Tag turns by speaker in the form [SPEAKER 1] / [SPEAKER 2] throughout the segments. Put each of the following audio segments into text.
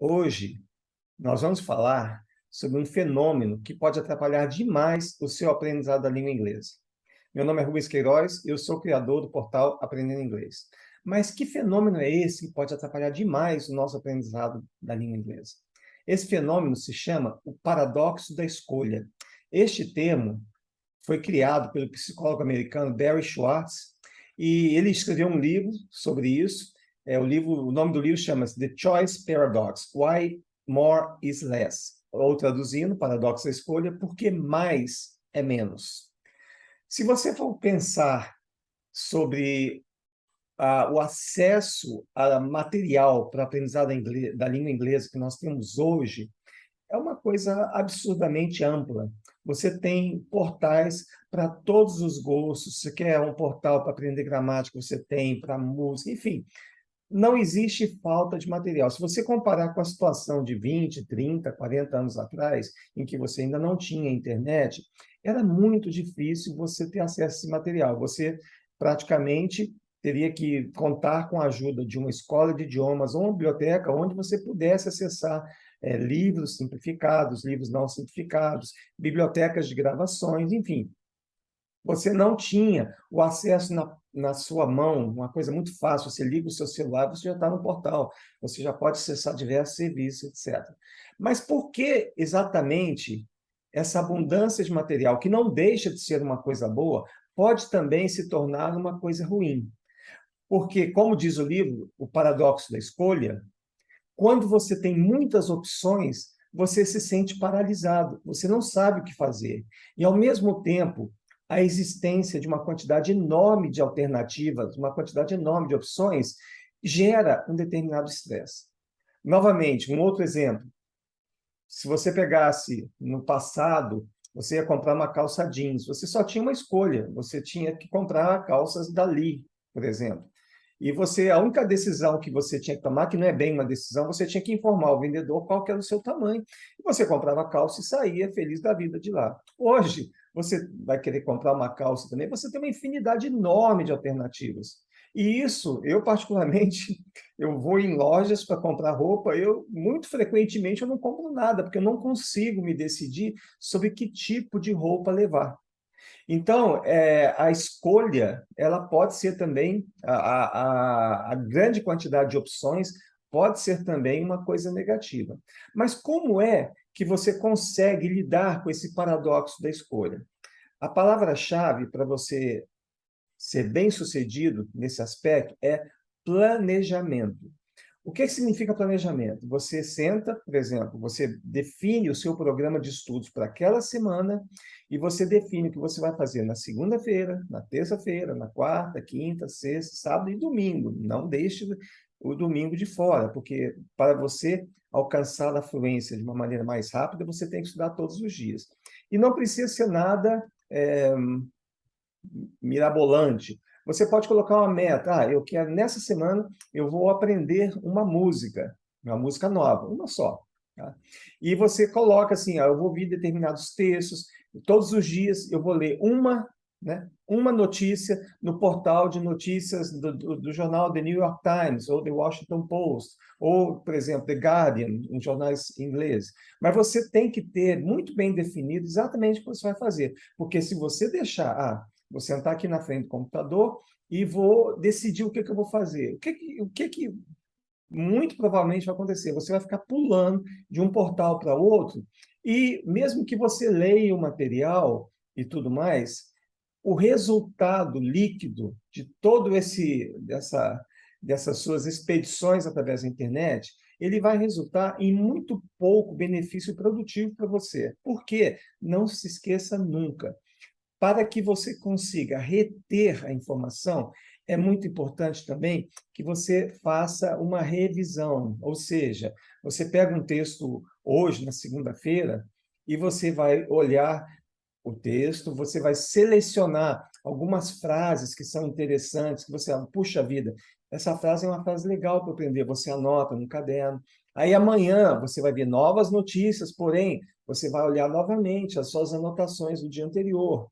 [SPEAKER 1] Hoje, nós vamos falar sobre um fenômeno que pode atrapalhar demais o seu aprendizado da língua inglesa. Meu nome é Rubens Queiroz, eu sou criador do portal Aprendendo Inglês. Mas que fenômeno é esse que pode atrapalhar demais o nosso aprendizado da língua inglesa? Esse fenômeno se chama o paradoxo da escolha. Este termo foi criado pelo psicólogo americano Barry Schwartz, e ele escreveu um livro sobre isso. O nome do livro chama-se The Choice Paradox: Why More is Less. Ou traduzindo, paradoxo da escolha, porque mais é menos. Se você for pensar sobre o acesso a material para aprendizado da língua inglesa que nós temos hoje, é uma coisa absurdamente ampla. Você tem portais para todos os gostos. Você quer um portal para aprender gramática, você tem para música, enfim. Não existe falta de material. Se você comparar com a situação de 20, 30, 40 anos atrás, em que você ainda não tinha internet, era muito difícil você ter acesso a esse material. Você praticamente teria que contar com a ajuda de uma escola de idiomas ou uma biblioteca onde você pudesse acessar livros simplificados, livros não simplificados, bibliotecas de gravações, enfim. Você não tinha o acesso na sua mão, uma coisa muito fácil. Você liga o seu celular, você já está no portal, você já pode acessar diversos serviços, etc. Mas por que exatamente essa abundância de material, que não deixa de ser uma coisa boa, pode também se tornar uma coisa ruim? Porque, como diz o livro, O Paradoxo da Escolha, quando você tem muitas opções, você se sente paralisado, você não sabe o que fazer. E, ao mesmo tempo, a existência de uma quantidade enorme de alternativas, uma quantidade enorme de opções, gera um determinado estresse. Novamente, um outro exemplo. Se você pegasse no passado, você ia comprar uma calça jeans, você só tinha uma escolha, você tinha que comprar calças da Lee, por exemplo. E a única decisão que você tinha que tomar, que não é bem uma decisão, você tinha que informar o vendedor qual que era o seu tamanho. E você comprava a calça e saía feliz da vida de lá. Hoje, você vai querer comprar uma calça também, você tem uma infinidade enorme de alternativas. E isso, eu particularmente, eu vou em lojas para comprar roupa, muito frequentemente eu não compro nada, porque eu não consigo me decidir sobre que tipo de roupa levar. Então, a escolha, ela pode ser também, a grande quantidade de opções pode ser também uma coisa negativa. Mas como é que você consegue lidar com esse paradoxo da escolha? A palavra-chave para você ser bem-sucedido nesse aspecto é planejamento. O que significa planejamento? Você senta, por exemplo, você define o seu programa de estudos para aquela semana e você define o que você vai fazer na segunda-feira, na terça-feira, na quarta, quinta, sexta, sábado e domingo. Não deixe o domingo de fora, porque para você alcançar a fluência de uma maneira mais rápida, você tem que estudar todos os dias. E não precisa ser nada mirabolante. Você pode colocar uma meta. Eu quero, nessa semana, eu vou aprender uma música nova, uma só. Tá? E você coloca assim, eu vou ouvir determinados textos, todos os dias eu vou ler uma notícia no portal de notícias do jornal The New York Times, ou The Washington Post, ou, por exemplo, The Guardian, em jornais ingleses. Mas você tem que ter muito bem definido exatamente o que você vai fazer, porque se você deixar, vou sentar aqui na frente do computador e vou decidir o que eu vou fazer. O que muito provavelmente vai acontecer? Você vai ficar pulando de um portal para outro e, mesmo que você leia o material e tudo mais, o resultado líquido de dessas suas expedições através da internet, ele vai resultar em muito pouco benefício produtivo para você. Por quê? Não se esqueça nunca, para que você consiga reter a informação, é muito importante também que você faça uma revisão, ou seja, você pega um texto hoje, na segunda-feira, e você vai olhar o texto, você vai selecionar algumas frases que são interessantes, que você, puxa vida, essa frase é uma frase legal para aprender, você anota no caderno. Aí amanhã você vai ver novas notícias, porém, você vai olhar novamente as suas anotações do dia anterior,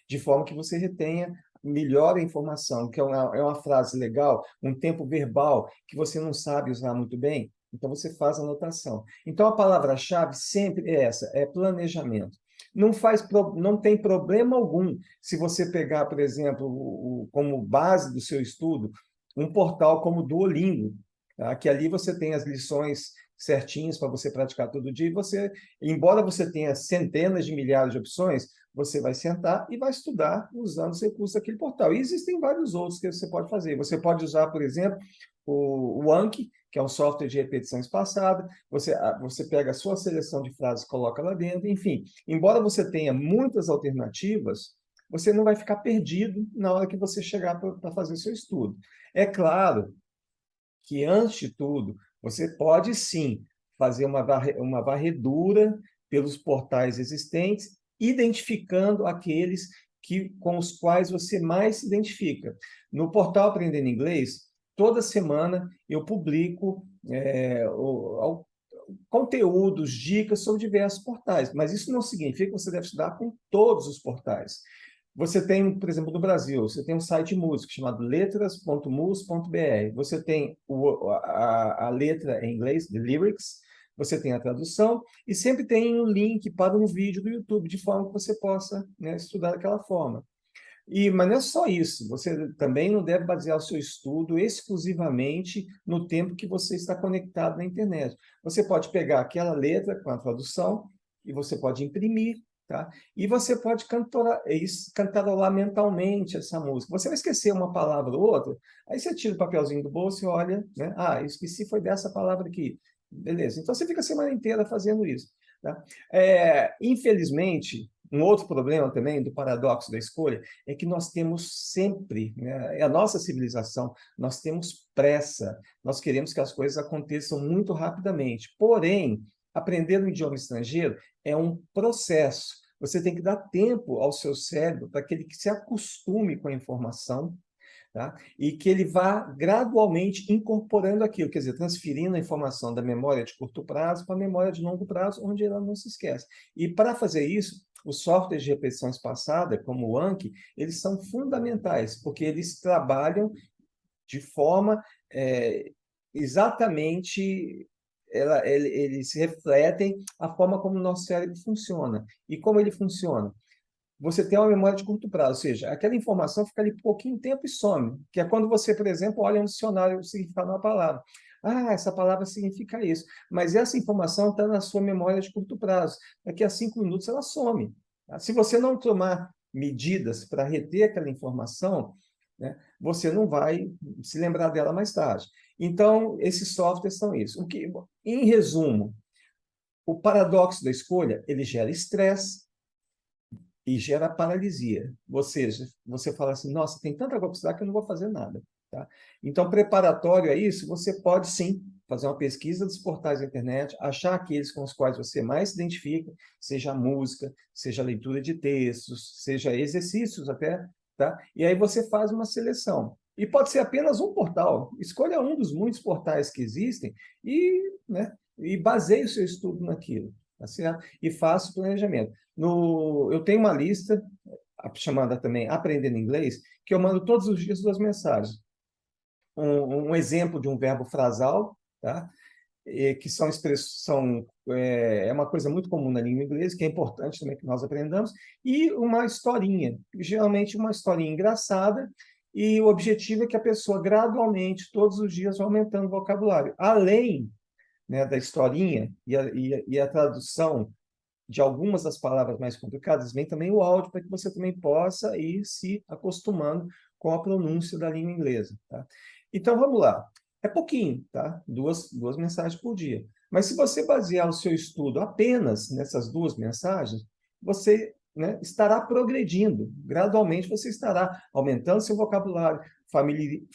[SPEAKER 1] de forma que você retenha melhor a informação, que é uma frase legal, um tempo verbal que você não sabe usar muito bem. Então, você faz a anotação. Então, a palavra-chave sempre é essa, é planejamento. Não tem problema algum se você pegar, por exemplo, como base do seu estudo, um portal como o Duolingo, tá? Que ali você tem as lições certinhas para você praticar todo dia, e embora você tenha centenas de milhares de opções, você vai sentar e vai estudar usando os recursos daquele portal. E existem vários outros que você pode fazer. Você pode usar, por exemplo, o Anki, que é um software de repetição espaçada, você pega a sua seleção de frases e coloca lá dentro, enfim. Embora você tenha muitas alternativas, você não vai ficar perdido na hora que você chegar para fazer o seu estudo. É claro que, antes de tudo, você pode sim fazer uma varredura pelos portais existentes, identificando aqueles com os quais você mais se identifica. No portal Aprendendo Inglês, toda semana eu publico conteúdos, dicas sobre diversos portais, mas isso não significa que você deve estudar com todos os portais. Você tem, por exemplo, no Brasil, você tem um site músico chamado letras.mus.br. Você tem a letra em inglês, the lyrics, você tem a tradução, e sempre tem um link para um vídeo do YouTube, de forma que você possa, né, estudar daquela forma. Mas não é só isso, você também não deve basear o seu estudo exclusivamente no tempo que você está conectado na internet. Você pode pegar aquela letra com a tradução e você pode imprimir, tá? E você pode cantarolar mentalmente essa música. Você vai esquecer uma palavra ou outra, aí você tira o papelzinho do bolso e olha, né? Ah, eu esqueci foi dessa palavra aqui. Beleza, então você fica a semana inteira fazendo isso, tá? Infelizmente, um outro problema também do paradoxo da escolha é que nós temos sempre, né, a nossa civilização, nós temos pressa, nós queremos que as coisas aconteçam muito rapidamente. Porém, aprender um idioma estrangeiro é um processo. Você tem que dar tempo ao seu cérebro para que ele se acostume com a informação, tá? E que ele vá gradualmente incorporando aquilo, quer dizer, transferindo a informação da memória de curto prazo para a memória de longo prazo, onde ela não se esquece. E para fazer isso, os softwares de repetição espaçada, como o Anki, eles são fundamentais, porque eles trabalham de forma exatamente, eles refletem a forma como o nosso cérebro funciona. E como ele funciona? Você tem uma memória de curto prazo, ou seja, aquela informação fica ali por pouquinho tempo e some, que é quando você, por exemplo, olha no dicionário o significado de uma palavra. Ah, essa palavra significa isso. Mas essa informação está na sua memória de curto prazo. Daqui a 5 minutos ela some. Tá? Se você não tomar medidas para reter aquela informação, né, você não vai se lembrar dela mais tarde. Então, esses softwares são isso. Em resumo, o paradoxo da escolha, ele gera estresse, e gera paralisia. Ou seja, você fala assim, nossa, tem tanta coisa para estudar que eu não vou fazer nada. Tá? Então, preparatório a isso, você pode sim fazer uma pesquisa dos portais da internet, achar aqueles com os quais você mais se identifica, seja música, seja leitura de textos, seja exercícios até, tá? E aí você faz uma seleção. E pode ser apenas um portal. Escolha um dos muitos portais que existem e baseie o seu estudo naquilo. Tá certo? E faça o planejamento. Eu tenho uma lista, chamada também Aprendendo Inglês, que eu mando todos os dias 2 mensagens. Um exemplo de um verbo frasal, tá? Que é uma coisa muito comum na língua inglesa, que é importante também que nós aprendamos, e uma historinha, geralmente uma historinha engraçada, e o objetivo é que a pessoa gradualmente, todos os dias, vá aumentando o vocabulário. Além, né, da historinha e a tradução de algumas das palavras mais complicadas, vem também o áudio para que você também possa ir se acostumando com a pronúncia da língua inglesa. Tá? Então, vamos lá. É pouquinho, tá? Duas mensagens por dia. Mas se você basear o seu estudo apenas nessas 2 mensagens, você, né, estará progredindo. Gradualmente, você estará aumentando seu vocabulário,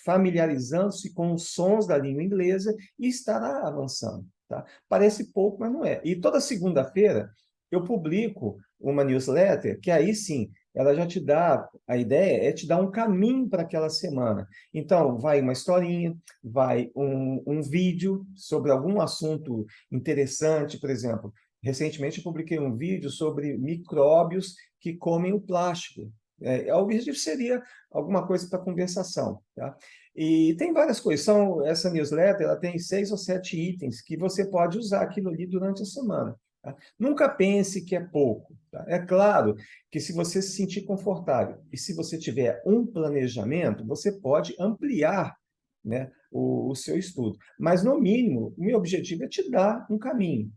[SPEAKER 1] familiarizando-se com os sons da língua inglesa e estará avançando. Tá? Parece pouco, mas não é. E toda segunda-feira, eu publico uma newsletter que aí sim, ela já te dá, a ideia é te dar um caminho para aquela semana. Então, vai uma historinha, vai um vídeo sobre algum assunto interessante, por exemplo. Recentemente eu publiquei um vídeo sobre micróbios que comem o plástico. O objetivo seria alguma coisa para conversação, tá? E tem várias coisas. Essa newsletter ela tem 6 ou 7 itens que você pode usar aquilo ali durante a semana. Tá? Nunca pense que é pouco. Tá? É claro que se você se sentir confortável e se você tiver um planejamento, você pode ampliar, né, o seu estudo. Mas, no mínimo, o meu objetivo é te dar um caminho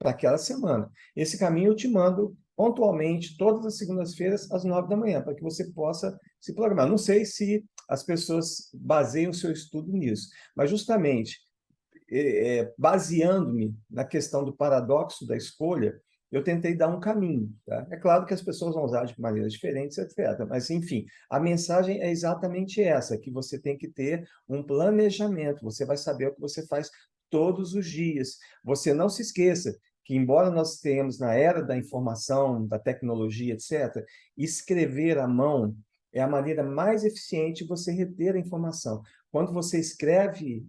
[SPEAKER 1] para aquela semana. Esse caminho eu te mando pontualmente, todas as segundas-feiras, às 9 da manhã, para que você possa se programar. Não sei se as pessoas baseiam o seu estudo nisso, mas justamente baseando-me na questão do paradoxo da escolha, eu tentei dar um caminho. Tá? É claro que as pessoas vão usar de maneiras diferentes, etc. Mas, enfim, a mensagem é exatamente essa, que você tem que ter um planejamento, você vai saber o que você faz todos os dias. Você não se esqueça que, embora nós tenhamos na era da informação, da tecnologia, etc., escrever à mão é a maneira mais eficiente de você reter a informação. Quando você escreve,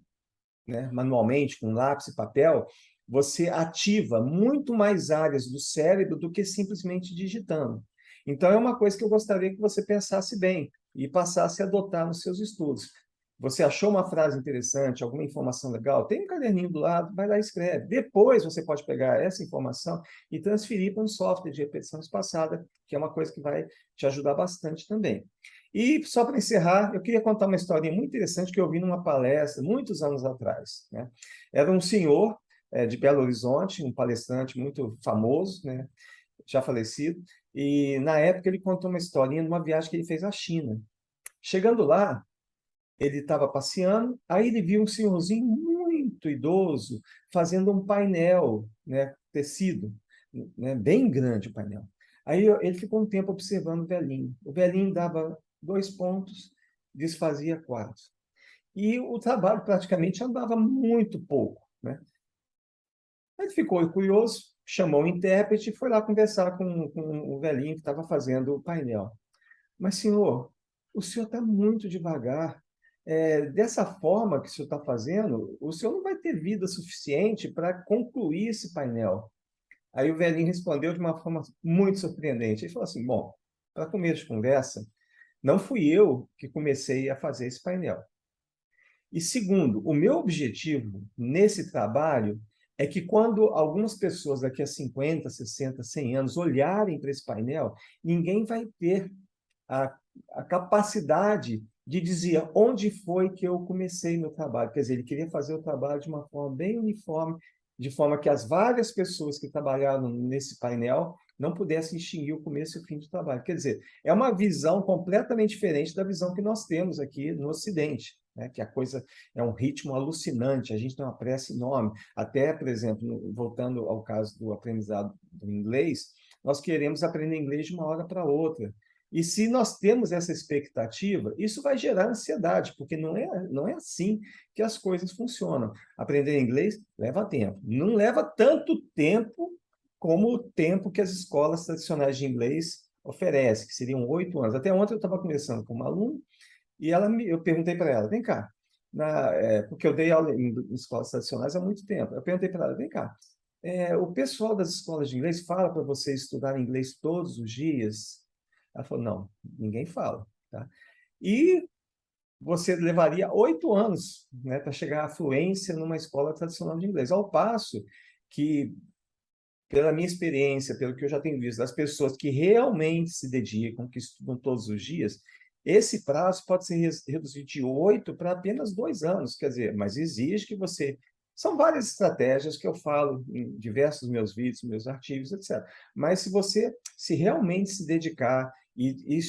[SPEAKER 1] né, manualmente, com lápis e papel, você ativa muito mais áreas do cérebro do que simplesmente digitando. Então, é uma coisa que eu gostaria que você pensasse bem e passasse a adotar nos seus estudos. Você achou uma frase interessante, alguma informação legal? Tem um caderninho do lado, vai lá e escreve. Depois você pode pegar essa informação e transferir para um software de repetição espaçada, que é uma coisa que vai te ajudar bastante também. E, só para encerrar, eu queria contar uma historinha muito interessante que eu vi numa palestra, muitos anos atrás. Né? Era um senhor de Belo Horizonte, um palestrante muito famoso, né? Já falecido, e, na época, ele contou uma historinha de uma viagem que ele fez à China. Chegando lá, ele estava passeando, aí ele viu um senhorzinho muito idoso fazendo um painel, né, tecido, né, bem grande o painel. Aí ele ficou um tempo observando o velhinho. O velhinho dava 2 pontos, desfazia 4. E o trabalho praticamente andava muito pouco, né? Ele ficou curioso, chamou o intérprete e foi lá conversar com o velhinho que estava fazendo o painel. Mas, senhor, o senhor está muito devagar. Dessa forma que o senhor está fazendo, o senhor não vai ter vida suficiente para concluir esse painel. Aí o velhinho respondeu de uma forma muito surpreendente. Ele falou assim: bom, para começo de conversa, não fui eu que comecei a fazer esse painel. E segundo, o meu objetivo nesse trabalho é que quando algumas pessoas daqui a 50, 60, 100 anos olharem para esse painel, ninguém vai ter a, a capacidade de dizer onde foi que eu comecei meu trabalho. Quer dizer, ele queria fazer o trabalho de uma forma bem uniforme, de forma que as várias pessoas que trabalharam nesse painel não pudessem distinguir o começo e o fim do trabalho. Quer dizer, é uma visão completamente diferente da visão que nós temos aqui no Ocidente, né? Que a coisa é um ritmo alucinante, a gente tem uma pressa enorme. Até, por exemplo, voltando ao caso do aprendizado do inglês, nós queremos aprender inglês de uma hora para outra. E se nós temos essa expectativa, isso vai gerar ansiedade, porque não é assim que as coisas funcionam. Aprender inglês leva tempo. Não leva tanto tempo como o tempo que as escolas tradicionais de inglês oferecem, que seriam 8 anos. Até ontem eu estava conversando com uma aluna e eu perguntei para ela: vem cá, porque eu dei aula em escolas tradicionais há muito tempo. Eu perguntei para ela: vem cá, o pessoal das escolas de inglês fala para você estudar inglês todos os dias? Ela falou: não, ninguém fala. Tá? E você levaria 8 anos, né, para chegar à fluência numa escola tradicional de inglês. Ao passo que, pela minha experiência, pelo que eu já tenho visto, das pessoas que realmente se dedicam, que estudam todos os dias, esse prazo pode ser reduzido de 8 para apenas 2 anos. Quer dizer, mas exige que você. São várias estratégias que eu falo em diversos meus vídeos, meus artigos, etc. Mas se você se realmente se dedicar e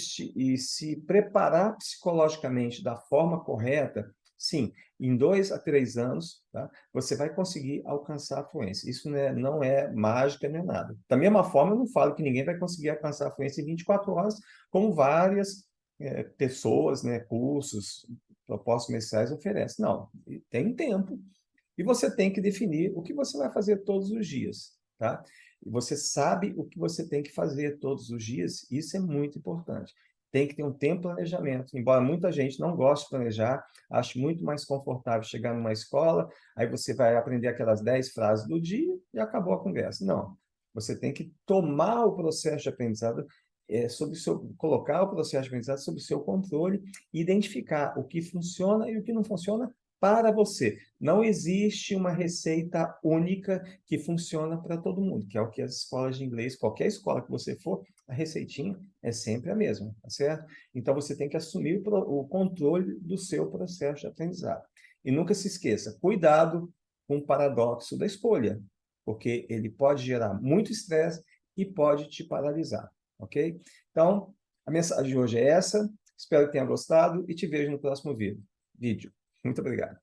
[SPEAKER 1] se preparar psicologicamente da forma correta, sim, em 2 a 3 anos, tá, você vai conseguir alcançar a fluência. Isso não é mágica nem nada. Da mesma forma, eu não falo que ninguém vai conseguir alcançar a fluência em 24 horas, como várias pessoas, né, cursos, propostas mensais oferecem. Não, tem tempo. E você tem que definir o que você vai fazer todos os dias, tá? E você sabe o que você tem que fazer todos os dias, isso é muito importante. Tem que ter um tempo de planejamento. Embora muita gente não goste de planejar, ache muito mais confortável chegar numa escola, aí você vai aprender aquelas 10 frases do dia e acabou a conversa. Não. Você tem que tomar o processo de aprendizado colocar o processo de aprendizado sob o seu controle e identificar o que funciona e o que não funciona para você. Não existe uma receita única que funciona para todo mundo, que é o que as escolas de inglês, qualquer escola que você for, a receitinha é sempre a mesma, tá certo? Então você tem que assumir o controle do seu processo de aprendizado. E nunca se esqueça, cuidado com o paradoxo da escolha, porque ele pode gerar muito estresse e pode te paralisar, ok? Então, a mensagem de hoje é essa. Espero que tenha gostado e te vejo no próximo vídeo. Muito obrigado.